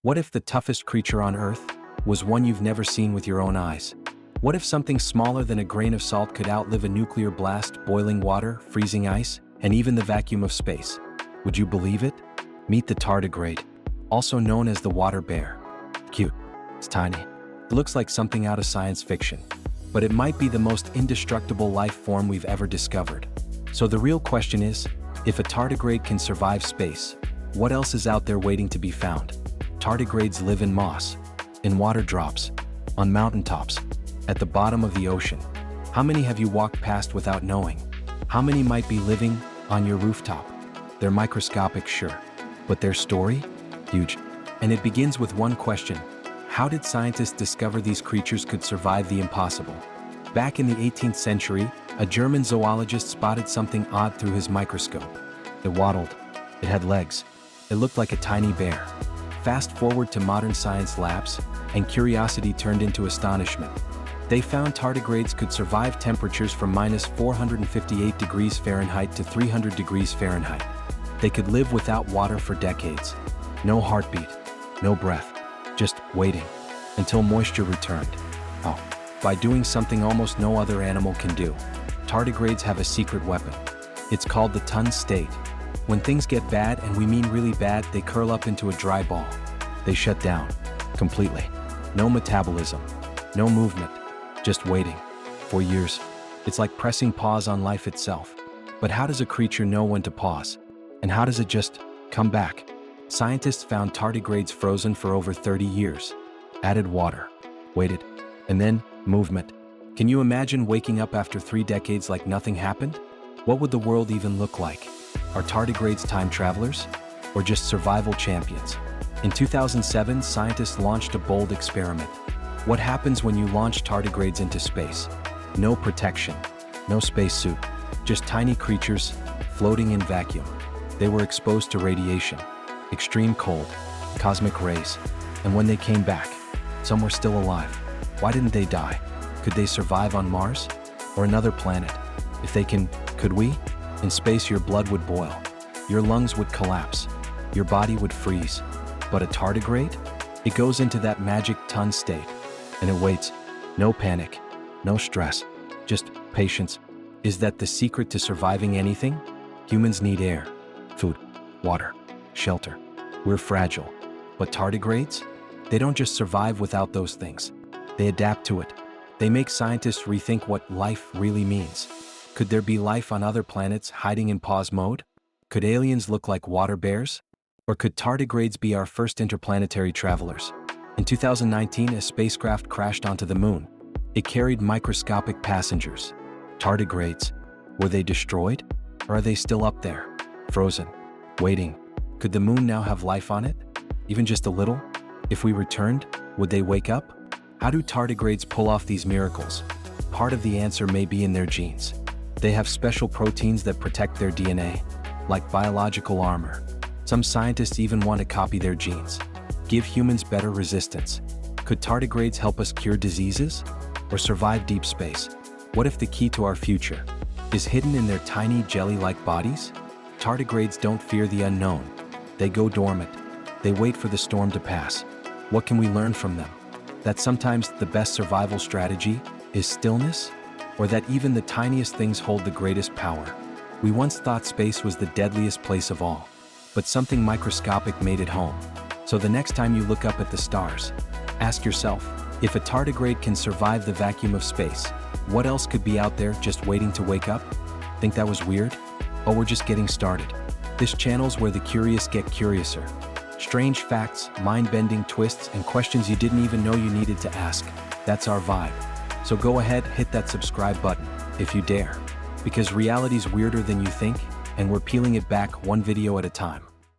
What if the toughest creature on Earth was one you've never seen with your own eyes? What if something smaller than a grain of salt could outlive a nuclear blast, boiling water, freezing ice, and even the vacuum of space? Would you believe it? Meet the tardigrade, also known as the water bear. Cute. It's tiny. It looks like something out of science fiction, but it might be the most indestructible life form we've ever discovered. So the real question is, if a tardigrade can survive space, what else is out there waiting to be found? Tardigrades live in moss, in water drops, on mountaintops, at the bottom of the ocean. How many have you walked past without knowing? How many might be living on your rooftop? They're microscopic, sure, but their story? Huge. And it begins with one question. How did scientists discover these creatures could survive the impossible? Back in the 18th century, a German zoologist spotted something odd through his microscope. It waddled. It had legs. It looked like a tiny bear. Fast forward to modern science labs, and curiosity turned into astonishment. They found tardigrades could survive temperatures from -458 degrees Fahrenheit to 300 degrees Fahrenheit. They could live without water for decades. No heartbeat, no breath, just waiting until moisture returned. Oh, by doing something almost no other animal can do. Tardigrades have a secret weapon. It's called the tun state. When things get bad, and we mean really bad, they curl up into a dry ball. They shut down, completely. No metabolism, no movement, just waiting. For years. It's like pressing pause on life itself. But how does a creature know when to pause? And how does it just come back? Scientists found tardigrades frozen for over 30 years. Added water, waited, and then movement. Can you imagine waking up after 3 decades like nothing happened? What would the world even look like? Are tardigrades time travelers? Or just survival champions? In 2007, scientists launched a bold experiment. What happens when you launch tardigrades into space? No protection, no spacesuit, just tiny creatures floating in vacuum. They were exposed to radiation, extreme cold, cosmic rays, and when they came back, some were still alive. Why didn't they die? Could they survive on Mars? Or another planet? If they can, could we? In space, your blood would boil, your lungs would collapse, your body would freeze. But a tardigrade? It goes into that magic tun state, and it waits. No panic, no stress, just patience. Is that the secret to surviving anything? Humans need air, food, water, shelter. We're fragile. But tardigrades? They don't just survive without those things. They adapt to it. They make scientists rethink what life really means. Could there be life on other planets hiding in pause mode? Could aliens look like water bears? Or could tardigrades be our first interplanetary travelers? In 2019, a spacecraft crashed onto the moon. It carried microscopic passengers. Tardigrades. Were they destroyed? Or are they still up there, frozen, waiting? Could the moon now have life on it? Even just a little? If we returned, would they wake up? How do tardigrades pull off these miracles? Part of the answer may be in their genes. They have special proteins that protect their DNA, like biological armor. Some scientists even want to copy their genes, give humans better resistance. Could tardigrades help us cure diseases? Or survive deep space? What if the key to our future is hidden in their tiny jelly-like bodies? Tardigrades don't fear the unknown. They go dormant. They wait for the storm to pass. What can we learn from them? That sometimes the best survival strategy is stillness? Or that even the tiniest things hold the greatest power? We once thought space was the deadliest place of all, but something microscopic made it home. So the next time you look up at the stars, ask yourself, if a tardigrade can survive the vacuum of space, what else could be out there just waiting to wake up? Think that was weird? Oh, we're just getting started. This channel's where the curious get curiouser. Strange facts, mind-bending twists, and questions you didn't even know you needed to ask. That's our vibe. So go ahead, hit that subscribe button, if you dare. Because reality's weirder than you think, and we're peeling it back one video at a time.